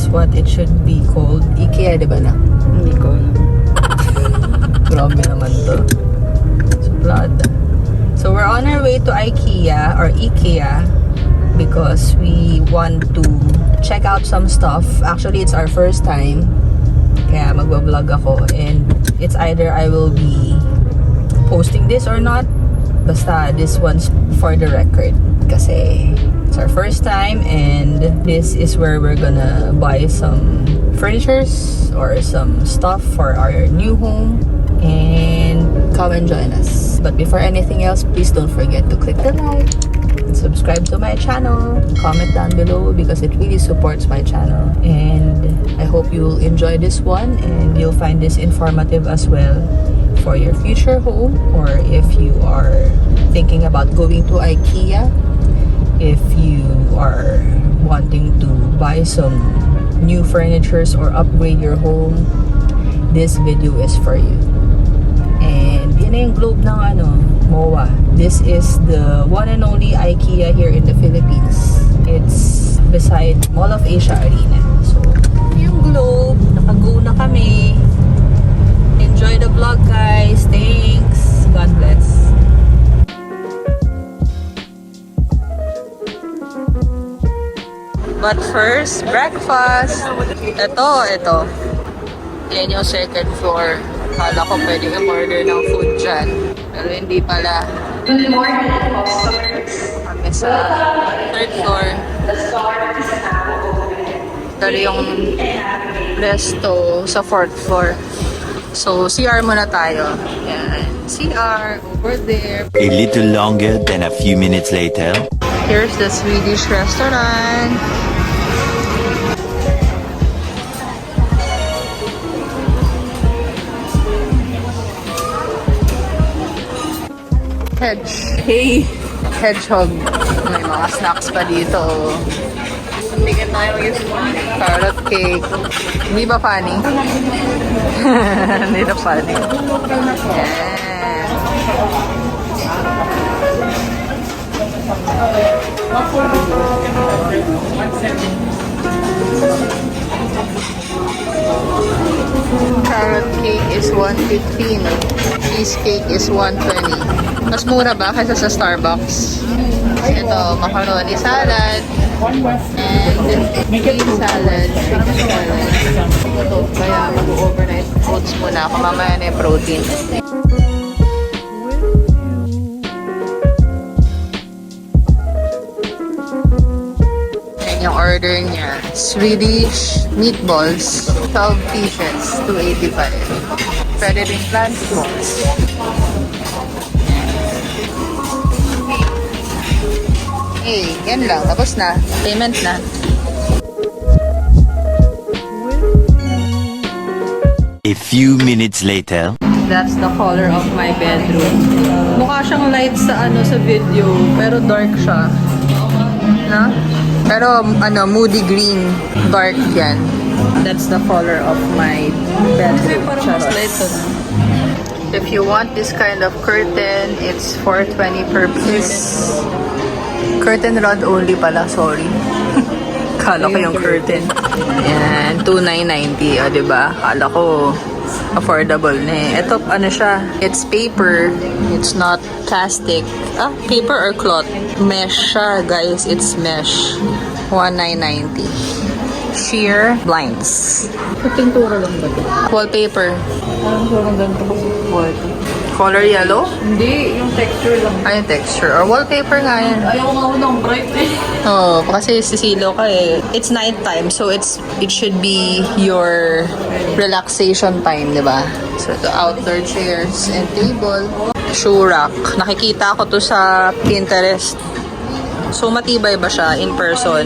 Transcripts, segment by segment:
what it should be called. IKEA, di ba na? Hindi ko alam. Grabe naman to. Suplada. So we're on our way to IKEA or IKEA because we want to check out some stuff. Actually, it's our first time. Kaya magbablog ako. And it's either I will be posting this or not. Basta this one's for the record. Kasi it's our first time and this is where we're gonna buy some furnitures or some stuff for our new home. And come and join us. But before anything else, please don't forget to click the like and subscribe to my channel. Comment down below because it really supports my channel. And I hope you'll enjoy this one and you'll find this informative as well for your future home, or if you are thinking about going to IKEA, if you are wanting to buy some new furnitures or upgrade your home, this video is for you. And yun na yung globe ng MOA. This is the one and only IKEA here in the Philippines. It's beside Mall of Asia Arena. So, yung globe, nakago na kami. Enjoy the vlog, guys. Thanks. God bless. But first, breakfast. Ito. Yan yung second floor. Kala ko pwedeng i-order ng food dyan. Pero hindi pala. Good morning, customers. Kami sa third floor. The store is now open. Ito yung resto sa fourth floor. So, CR muna tayo. Yan. CR over there. A little longer than a few minutes later. Here's the Swedish restaurant. Hey! Hedgehog. May mga snacks pa dito. Tingnan tayo yung carrot cake. Hindi ba funny? Hindi na funny. Yeah. Carrot cake is 115. Cheesecake is 120. Mas mura ba kaysa sa Starbucks? Ito, macaroni salad. And green salad, chicken salad. Ito, kaya mag-overnight oats muna ako. Mamaya na yung protein. Yan yung order niya. Swedish meatballs, 12 pieces, 285. Pwede rin plant balls. Okay, yan lang. Tapos na. Payment na. A few minutes later. That's the color of my bedroom. Mukha siyang light sa sa video, pero dark siya. Na? Pero moody green, dark yan. That's the color of my bedroom. If you want this kind of curtain, it's $4.20 per piece. Curtain rod only pala, sorry. Kala ko yung curtain. Ayan, $2,990, diba? Kala ko affordable na eh. Ito, siya, it's paper. It's not plastic. Paper or cloth? Mesh siya, guys. It's mesh. $1,990. Sheer blinds. Pintura lang ba ito? Wallpaper. Parang sobrang ganito kasi wallpaper. Color yellow? Hindi, yung texture lang. Yung texture. Or wallpaper nga yan. Ayaw nga ng bright eh. Oh, kasi sisilo ka eh. It's night time, so it should be your relaxation time, di ba? So, the outdoor chairs and table. Shoe rack. Nakikita ko to sa Pinterest. So, matibay ba siya in person?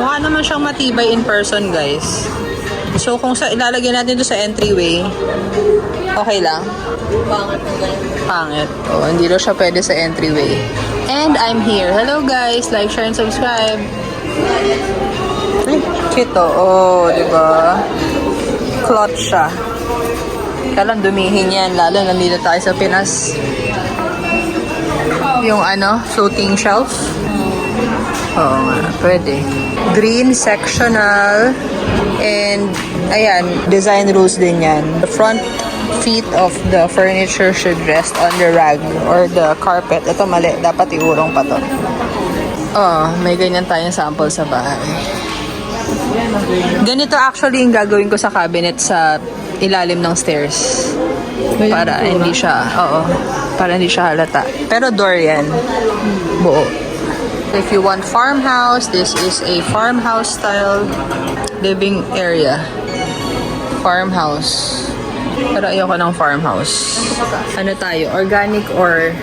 Mukha naman siyang matibay in person, guys. So, kung ilalagay natin to sa entryway, okay lang? Pangit. Oh, hindi daw siya pwede sa entryway. And I'm here. Hello guys, like, share, and subscribe. Ay, cute oh, diba? Cloth siya. Kailan dumihin yan, lalo nandito tayo sa Pinas. Yung floating shelf. Oo nga, pwede. Green sectional. And, ayan, design rules din yan. The front feet of the furniture should rest on the rag or the carpet. Ito mali, dapat iurong pa to. Oh, may ganyan tayong sample sa bahay. Ganito actually yung gagawin ko sa cabinet sa ilalim ng stairs. Para hindi siya, para hindi siya halata. Pero door yan. Buo. If you want farmhouse, this is a farmhouse style living area. Farmhouse. Pero ayoko ng farmhouse. Ano tayo? Organic or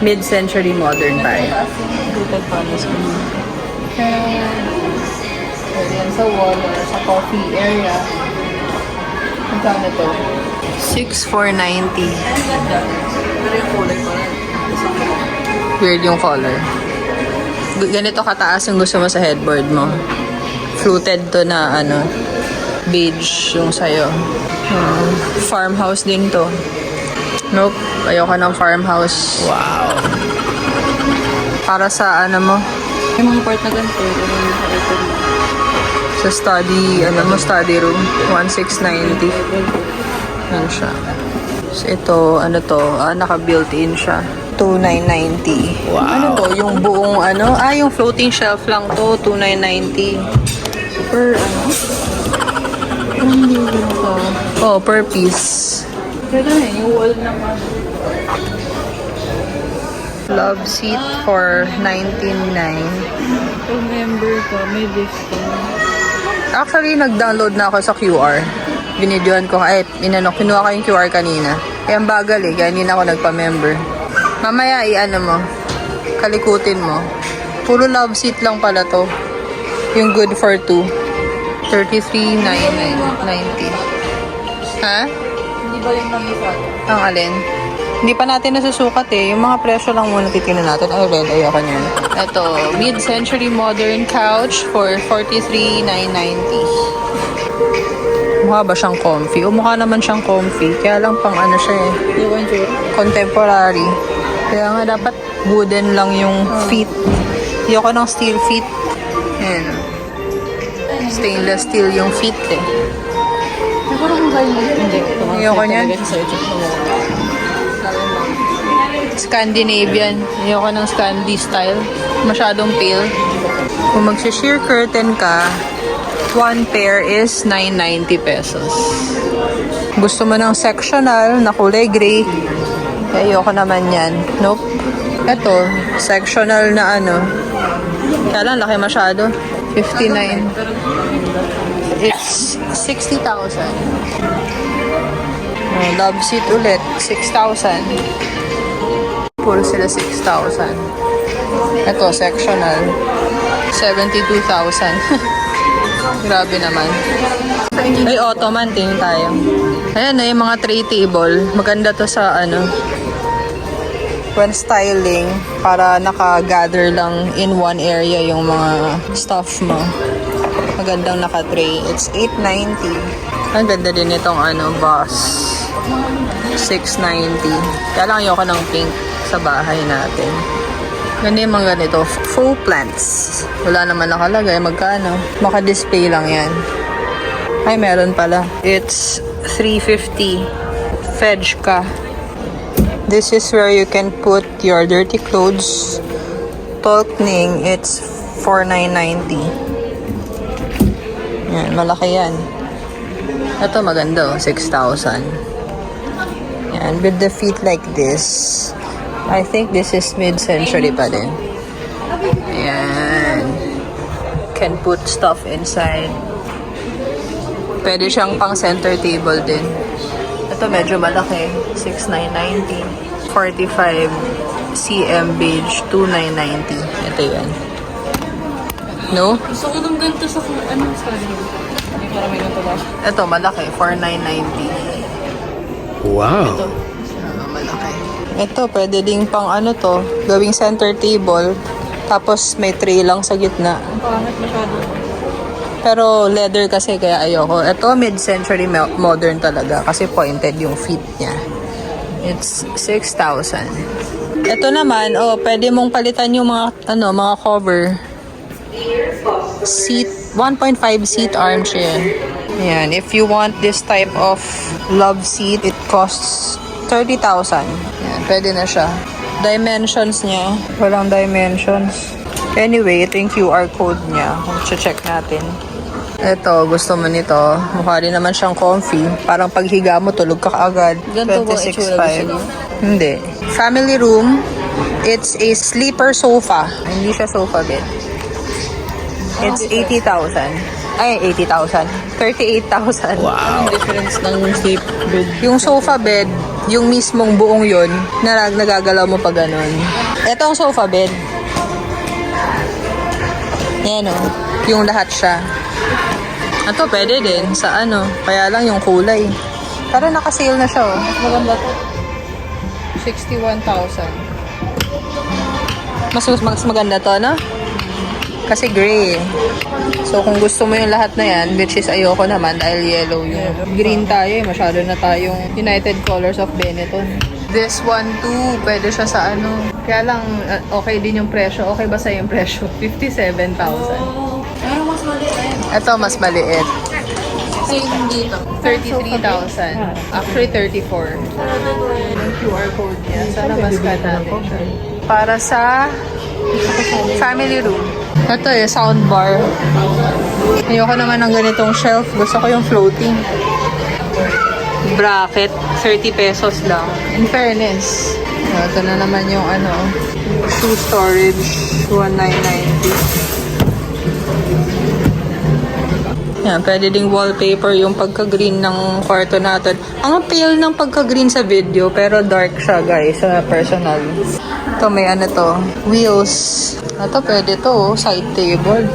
mid-century modern tayo? Yan sa wall or sa coffee area. Magkano to? 6,490. Weird yung color. Ganito kataas yung gusto mo sa headboard mo. Fluted to na beige yung sayo. Farmhouse din to. Nope, ayoko ng farmhouse. Wow. Para sa mo? Yung mga part na ganito. Sa study room. 1,690. Yan siya. So ito, to? Naka-built-in siya. 2,990. Wow. Ano to? Yung buong yung floating shelf lang to. 2,990. Per Oh, per piece. Pwede na yung wall naman. Love seat for 19,900. Kung member ka, may discount. Actually, nag-download na ako sa QR. Binidyoan ko, kinuha ko yung QR kanina. Kaya ang bagal kaya hindi na ako nagpa-member. Mamaya, mo, kalikutin mo. Puro love seat lang pala to. Yung good for two. 33,990. Ha? Hindi ba yung nangisa? Ang alin? Hindi pa natin nasusukat Yung mga presyo lang muna titignan natin. Ay, red. Ayoko niyan. Ito, mid-century modern couch for 43,990. Mukha ba siyang comfy? Mukha naman siyang comfy. Kaya lang pang siya Yung contemporary. Kaya nga dapat wooden lang yung feet. Ayoko ng steel feet. Ayan. Stainless steel yung feet siguro kung kayo hindi. Ayoko niyan. Scandinavian. Ayoko ng Scandi style. Masyadong pale. Kung mag-sheer curtain ka, one pair is 990 pesos. Gusto mo ng sectional na kulay gray, ayoko naman yan. Nope. Ito, sectional na kaya lang, laki masyado. 59. It's 60,000. Love seat ulit, 6,000. Puro sila 6,000. Ito, sectional. 72,000. Grabe naman. Ay, ottoman, tingin tayo. Ayan yung mga tray table. Maganda to sa when styling, para naka-gather lang in one area yung mga stuff mo. Magandang naka-tray. It's 890. Ang ganda din itong boss. 690. Kaya lang ayoko ng pink sa bahay natin. Ganda yung mga ganito. Faux plants. Wala naman nakalagay. Magkano? Maka-display lang yan. Ay, meron pala. It's 350. Fedge ka. This is where you can put your dirty clothes. Tolkning, it's 4,990. Yan, malaki yan. Ito maganda, 6,000. Yan, with the feet like this. I think this is mid-century pa din. Yan. Can put stuff inside. Pwede siyang pang center table din. Ito medyo malaki, 6,990. 45 cm beige, 2,990. Ito yan. No? Gusto ko nung ganito sa study. Hindi ko may ganito ba? Ito malaki, 4,990. Wow. Malaki. Ito, pwede ding pang to, gawing center table. Tapos may tray lang sa gitna. Ang pangit masyado. Pero leather kasi kaya ayoko. Ito mid-century modern talaga kasi pointed yung feet niya. It's 6,000. Ito naman, pwede mong palitan yung mga mga cover. seat, 1.5 seat armchair. Ayan, if you want this type of love seat, it costs 30,000. Ayan, pwede na siya. Dimensions niya, walang dimensions. Anyway, ito yung QR code niya. Check natin. Ito, gusto mo nito. Mukha rin naman siyang comfy. Parang paghiga mo, tulog ka kaagad. Ganito ba itsura gusto niyo? Hindi. Family room. It's a sleeper sofa. Hindi siya sofa bed. It's 80,000. Ay, 80,000. 38,000. Ang difference ng sleep bed. Yung sofa bed, yung mismong buong yon na nagagalaw mo pa ganun. Ito ang sofa bed. Yan o. Yung lahat siya. Ito, pwede din sa ano. Kaya lang yung kulay. Pero naka-sale na siya o. Maganda to. 61,000. Mas maganda to, no? Kasi gray. So, kung gusto mo yung lahat na yan, which is ayoko naman dahil yellow yung green tayo eh. Masyado na tayong United Colors of Benetton. This one too, pwede siya sa ano. Kaya lang, okay din yung presyo. Okay ba sa'yo yung presyo? 57,000. Pero mas maliit na yan. Ito, mas maliit. Same dito. 33,000. Actually, 34. Yung QR code niya. Sana mas natin siya. Para sa family room. Ito eh, soundbar. Ayoko naman ng ganitong shelf. Gusto ko yung floating. Bracket, 30 pesos lang. In fairness. Ito na naman yung ano, shoe storage, 1990. Yan, pwede ding wallpaper yung pagka-green ng kwarto natin. Ang pale ng pagka-green sa video, pero dark siya guys, sa personal. Ito, may ano to, wheels. Ito, pwede to, side table.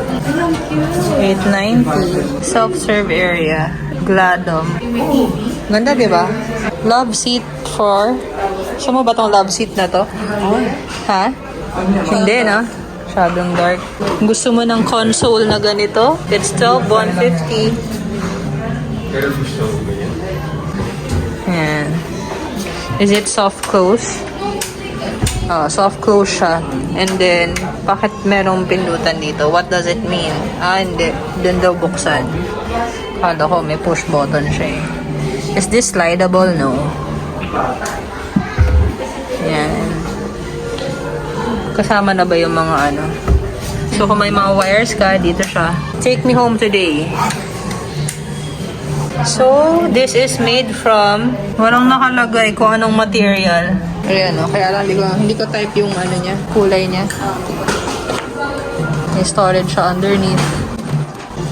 890. Self-serve area. Gladom. Ganda, di ba? Love seat for... Gusto mo ba tong love seat na to? Ha? Hindi, no? Masyadong dark. Gusto mo ng console na ganito? It's 12,150. Yan. Is it soft close? Oh, soft close siya. And then, bakit merong pindutan dito? What does it mean? Ah, hindi. Doon daw buksan. Kala ko may push button siya eh. Is this slidable? No. Yan. Kasama na ba yung mga ano? So, kung may mga wires ka, dito siya. Take me home today. So, this is made from... Walang nakalagay kung anong material. Ayan o, kaya lang hindi ko type yung ano niya, kulay niya. May storage siya underneath.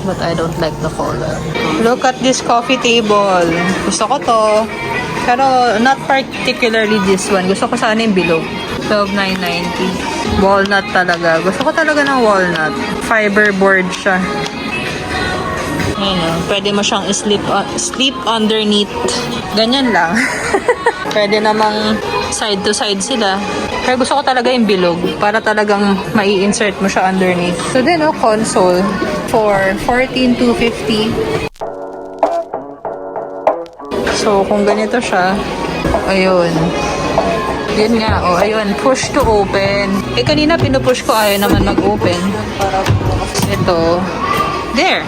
But I don't like the color. Look at this coffee table. Gusto ko to. Pero not particularly this one. Gusto ko sana yung bilog. 12,990. Walnut talaga. Gusto ko talaga ng walnut. Fiberboard siya. Ayan o. Pwede mo siyang sleep underneath. Ganyan lang. Pwede namang side to side sila. Pero gusto ko talaga yung bilog. Para talagang mai-insert mo siya underneath. So then, console for 14,250. So, kung ganito siya, ayun. Yun nga, ayun. Push to open. Eh, kanina pinupush ko, ayaw naman mag-open. Ito. There.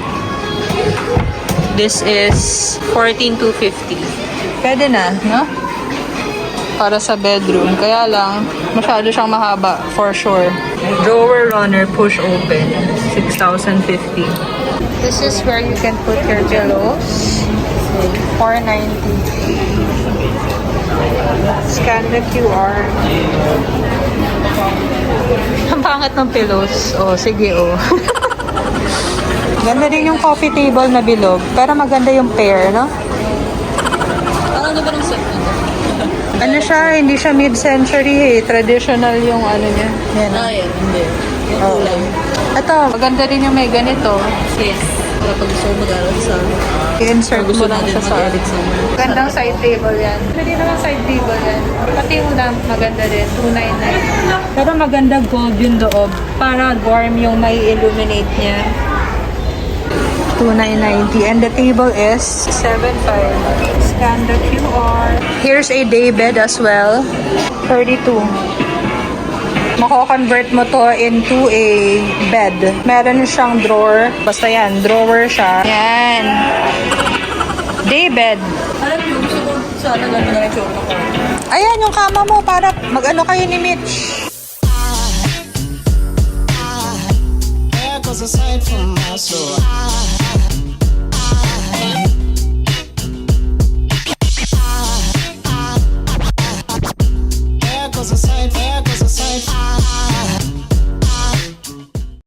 This is 14,250. Pwede na, no? Para sa bedroom. Kaya lang, masyado siyang mahaba, for sure. Drawer runner, push open. 6,050. This is where you can put your pillows. 490. Scan the QR. Ang pangit ng pillows. Sige, Ganda din yung coffee table na bilog. Pero maganda yung pair, no? Ano ba ng set nito? Ano siya? Hindi siya mid-century eh. Traditional yung ano niya. Yan. Yan. Hindi. Yung Oo. kulay. Ito, maganda din yung may ganito. Yes. Para pag gusto mo mag-aral sa I-insert mo lang siya sa exam. Gandang side table yan. Pwede naman side table yan. Pati yung lamp, maganda din. 299. Pero maganda gold yung loob. Para warm yung may illuminate niya. 2,990. And the table is 7,500. Scan the QR. Here's a day bed as well. 32. mako-convert mo to into a bed. Meron siyang drawer. Basta yan, drawer siya. Yan. Day bed. Alam niyo, gusto ko sana gano'n na yung short ko. Ayan, yung kama mo para mag-ano kayo ni Mitch. There goes a sight from my soul.